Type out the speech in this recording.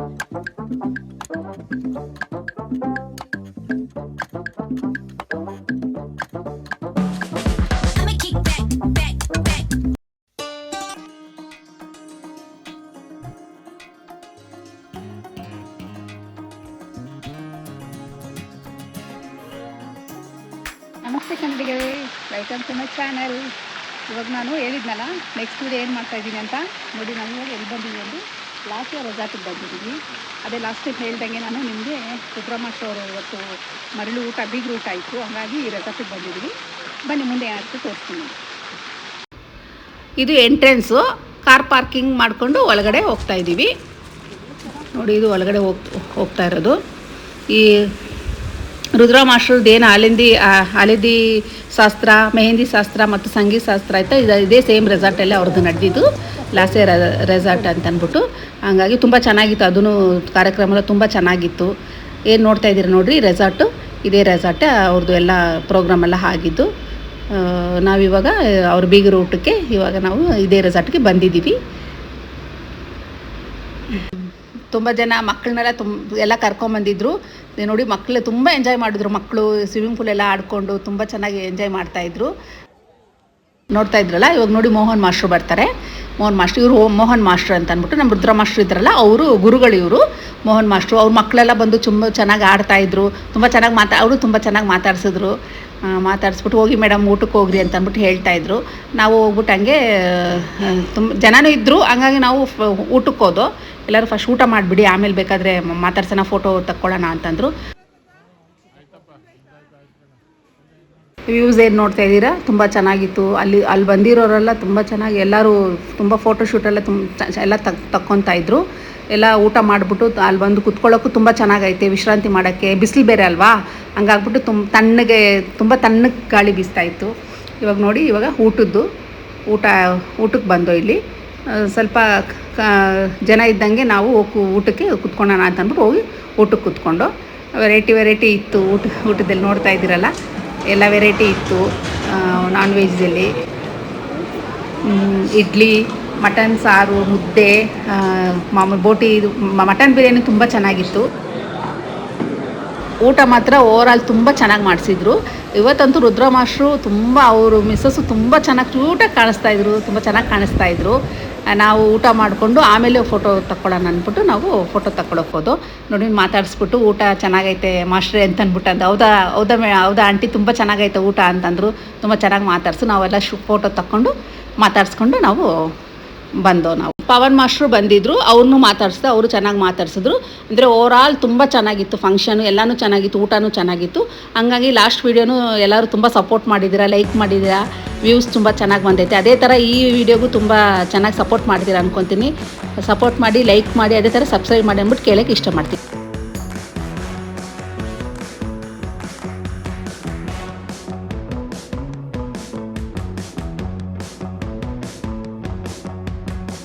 ನಮಸ್ತೆ ಕನ್ನಡಿಗರೇ, welcome to my channel. ಇವಾಗ ನಾನು ಹೇಳಿದ್ನಲ್ಲ ನೆಕ್ಸ್ಟ್ ವೀಡಿಯೋ ಏನು ಮಾಡ್ತಾಯಿದ್ದೀನಿ ಅಂತ ನೋಡಿ. ನಾವು ಇವಾಗ ಎಲ್ಲಿ ಬಂದಿದ್ದೀವಿ ಅಂದರೆ ಲಾಸ್ಯ ರೆಸಾರ್ಟಿಗೆ ಬಂದಿದ್ದೀವಿ. ಅದೇ ಲಾಸ್ಟ್ ಟೈಮ್ ಹೇಳ್ದಂಗೆ ನಾನು ನಿಮಗೆ ರುದ್ರಮಾಸ್ಟರ್ ಅವರು ಇವತ್ತು ಮರಳು ಊಟ ಬೀಗ್ರ ಊಟ ಆಯಿತು, ಹಾಗಾಗಿ ಈ ರೆಸಾರ್ಟಿಗೆ ಬಂದಿದ್ದೀವಿ. ಬನ್ನಿ ಮುಂದೆ ಏನಾಗುತ್ತೆ ತೋರಿಸ್ತೀನಿ. ಇದು ಎಂಟ್ರೆನ್ಸು. ಕಾರ್ ಪಾರ್ಕಿಂಗ್ ಮಾಡಿಕೊಂಡು ಒಳಗಡೆ ಹೋಗ್ತಾ ಇದ್ದೀವಿ ನೋಡಿ. ಇದು ಒಳಗಡೆ ಹೋಗ್ತಾ ಇರೋದು. ಈ ರುದ್ರ ಮಾಸ್ಟರ್ದು ಏನು ಹಳದಿ ಶಾಸ್ತ್ರ, ಮೆಹಂದಿ ಶಾಸ್ತ್ರ ಮತ್ತು ಸಂಗೀತ ಶಾಸ್ತ್ರ ಆಯಿತಾ, ಇದೇ ಸೇಮ್ ರೆಸಾರ್ಟಲ್ಲೇ ಅವ್ರದ್ದು ನಡೆದಿದ್ದು, ಲಾಸೆ ರೆಸಾರ್ಟ್ ಅಂತ ಅಂದ್ಬಿಟ್ಟು. ಹಾಗಾಗಿ ತುಂಬ ಚೆನ್ನಾಗಿತ್ತು. ಅದೂ ಕಾರ್ಯಕ್ರಮ ಎಲ್ಲ ತುಂಬ ಚೆನ್ನಾಗಿತ್ತು. ಏನು ನೋಡ್ತಾ ಇದ್ದೀರಾ ನೋಡಿರಿ, ರೆಸಾರ್ಟು ಇದೇ ರೆಸಾರ್ಟೇ ಅವ್ರದ್ದು ಎಲ್ಲ ಪ್ರೋಗ್ರಾಮೆಲ್ಲ ಆಗಿದ್ದು. ನಾವಿವಾಗ ಅವ್ರ ಬೀಗರ ಊಟಕ್ಕೆ ಇವಾಗ ನಾವು ಇದೇ ರೆಸಾರ್ಟ್ಗೆ ಬಂದಿದ್ದೀವಿ. ತುಂಬ ಜನ ಮಕ್ಕಳನ್ನೆಲ್ಲ ಎಲ್ಲ ಕರ್ಕೊಂಬಂದಿದ್ರು ನೋಡಿ. ಮಕ್ಕಳು ತುಂಬ ಎಂಜಾಯ್ ಮಾಡಿದ್ರು. ಮಕ್ಕಳು ಸ್ವಿಮ್ಮಿಂಗ್ ಪೂಲೆಲ್ಲ ಆಡಿಕೊಂಡು ತುಂಬ ಚೆನ್ನಾಗಿ ಎಂಜಾಯ್ ಮಾಡ್ತಾಯಿದ್ರು. ನೋಡ್ತಾ ಇದ್ರಲ್ಲ, ಇವಾಗ ನೋಡಿ ಮೋಹನ್ ಮಾಸ್ಟ್ರು ಬರ್ತಾರೆ. ಮೋಹನ್ ಮಾಸ್ಟ್ರು ಇವರು ಮೋಹನ್ ಮಾಸ್ಟ್ರು ಅಂತ ಅಂದ್ಬಿಟ್ಟು ನಮ್ಮ ರುದ್ರ ಮಾಸ್ಟ್ರು ಇದ್ರಲ್ಲ ಅವರು ಗುರುಗಳು. ಇವರು ಮೋಹನ್ ಮಾಸ್ಟ್ರು. ಅವ್ರ ಮಕ್ಕಳೆಲ್ಲ ಬಂದು ತುಂಬ ಚೆನ್ನಾಗಿ ಆಡ್ತಾಯಿದ್ರು. ತುಂಬ ಚೆನ್ನಾಗಿ ಅವರು ತುಂಬ ಚೆನ್ನಾಗಿ ಮಾತಾಡಿಸ್ಬಿಟ್ಟು ಹೋಗಿ ಮೇಡಮ್ ಊಟಕ್ಕೆ ಹೋಗ್ರಿ ಅಂತ ಅಂದ್ಬಿಟ್ಟು ಹೇಳ್ತಾಯಿದ್ರು. ನಾವು ಹೋಗ್ಬಿಟ್ಟು ಹಂಗೆ ತುಂಬ ಜನನೂ ಇದ್ದರು. ಹಂಗಾಗಿ ನಾವು ಊಟಕ್ಕೆ ಹೋದೋ. ಎಲ್ಲರೂ ಫಸ್ಟ್ ಊಟ ಮಾಡಿಬಿಡಿ, ಆಮೇಲೆ ಬೇಕಾದರೆ ಮಾತಾಡ್ಸೋಣ, ಫೋಟೋ ತಕ್ಕೊಳ್ಳೋಣ ಅಂತಂದರು. ವ್ಯೂಸ್ ಏನು ನೋಡ್ತಾ ಇದ್ದೀರಾ, ತುಂಬ ಚೆನ್ನಾಗಿತ್ತು. ಅಲ್ಲಿ ಬಂದಿರೋರೆಲ್ಲ ತುಂಬ ಚೆನ್ನಾಗಿ ಎಲ್ಲರೂ ತುಂಬ ಫೋಟೋಶೂಟೆಲ್ಲ ಎಲ್ಲ ತಕ್ಕೊತಾ ಇದ್ರು. ಎಲ್ಲ ಊಟ ಮಾಡಿಬಿಟ್ಟು ಅಲ್ಲಿ ಬಂದು ಕುತ್ಕೊಳ್ಳೋಕ್ಕೂ ತುಂಬ ಚೆನ್ನಾಗೈತೆ, ವಿಶ್ರಾಂತಿ ಮಾಡೋಕ್ಕೆ. ಬಿಸಿಲು ಬೇರೆ ಅಲ್ವಾ, ಹಂಗಾಗ್ಬಿಟ್ಟು ತುಂಬ ತಣ್ಣಗೆ ಗಾಳಿ ಬೀಸ್ತಾಯಿತ್ತು. ಇವಾಗ ನೋಡಿ, ಇವಾಗ ಊಟಕ್ಕೆ ಬಂದೋ. ಇಲ್ಲಿ ಸ್ವಲ್ಪ ಜನ ಇದ್ದಂಗೆ ನಾವು ಊಟಕ್ಕೆ ಕುತ್ಕೊಳ್ಳೋಣ ಅಂತ ಅಂದ್ಬಿಟ್ಟು ಹೋಗಿ ಊಟಕ್ಕೆ ಕುತ್ಕೊಂಡು ವೆರೈಟಿ ಇತ್ತು. ಊಟದಲ್ಲಿ ನೋಡ್ತಾ ಇದ್ದೀರಲ್ಲ, ಎಲ್ಲ ವೆರೈಟಿ ಇತ್ತು. ನಾನ್ ವೆಜ್ಜಲ್ಲಿ ಇಡ್ಲಿ, ಮಟನ್ ಸಾರು, ಮುದ್ದೆ, ಬೋಟಿ, ಇದು ಮಟನ್ ಬಿರಿಯಾನಿ ತುಂಬ ಚೆನ್ನಾಗಿತ್ತು. ಊಟ ಮಾತ್ರ ಓವರಾಲ್ ತುಂಬ ಚೆನ್ನಾಗಿ ಮಾಡಿಸಿದ್ರು. ಇವತ್ತಂತೂ ರುದ್ರ ಮಾಸ್ಟ್ರು ತುಂಬ, ಅವರು ಮಿಸ್ಸಸ್ಸು ತುಂಬ ಚೆನ್ನಾಗಿ ಕ್ಯೂಟಾಗಿ ತುಂಬ ಚೆನ್ನಾಗಿ ಕಾಣಿಸ್ತಾಯಿದ್ರು. ನಾವು ಊಟ ಮಾಡಿಕೊಂಡು ಆಮೇಲೆ ಫೋಟೋ ತಕ್ಕೊಳ್ಳೋಣ ಅಂದ್ಬಿಟ್ಟು ನಾವು ಫೋಟೋ ತಕ್ಕೊಳ್ಳೋಕೆ ಹೋದೋ. ನೋಡಿ ಮಾತಾಡಿಸ್ಬಿಟ್ಟು ಊಟ ಚೆನ್ನಾಗೈತೆ ಮಾಸ್ಟ್ರೇ ಅಂತ ಅಂದ್ಬಿಟ್ಟು ಅಂದು. ಹೌದಾ ಆಂಟಿ, ತುಂಬ ಚೆನ್ನಾಗೈತೆ ಊಟ ಅಂತಂದರು. ತುಂಬ ಚೆನ್ನಾಗಿ ನಾವೆಲ್ಲ ಫೋಟೋ ತಕ್ಕೊಂಡು ಮಾತಾಡಿಸ್ಕೊಂಡು ನಾವು ಬಂದೋ. ನಾವು ಪವನ್ ಮಾಸ್ಟ್ರು ಬಂದಿದ್ದರು, ಅವ್ರನ್ನೂ ಮಾತಾಡಿಸ್ದೆ. ಅವರು ಚೆನ್ನಾಗಿ ಮಾತಾಡ್ಸಿದ್ರು. ಅಂದರೆ ಓವರಾಲ್ ತುಂಬ ಚೆನ್ನಾಗಿತ್ತು. ಫಂಕ್ಷನು ಎಲ್ಲನೂ ಚೆನ್ನಾಗಿತ್ತು, ಊಟನೂ ಚೆನ್ನಾಗಿತ್ತು. ಹಂಗಾಗಿ ಲಾಸ್ಟ್ ವೀಡಿಯೋನು ಎಲ್ಲರೂ ತುಂಬ ಸಪೋರ್ಟ್ ಮಾಡಿದ್ದೀರಾ, ಲೈಕ್ ಮಾಡಿದ್ದೀರಾ. ವ್ಯೂಸ್ ತುಂಬ ಚೆನ್ನಾಗಿ ಬಂದೈತೆ. ಅದೇ ಥರ ಈ ವಿಡಿಯೋಗೂ ತುಂಬ ಚೆನ್ನಾಗಿ ಸಪೋರ್ಟ್ ಮಾಡ್ತೀರಾ ಅಂದ್ಕೊತೀನಿ. ಸಪೋರ್ಟ್ ಮಾಡಿ, ಲೈಕ್ ಮಾಡಿ, ಅದೇ ಥರ ಸಬ್ಸ್ಕ್ರೈಬ್ ಮಾಡಿ ಅಂದ್ಬಿಟ್ಟು ಕೇಳೋಕ್ಕೆ ಇಷ್ಟಪಡ್ತೀನಿ.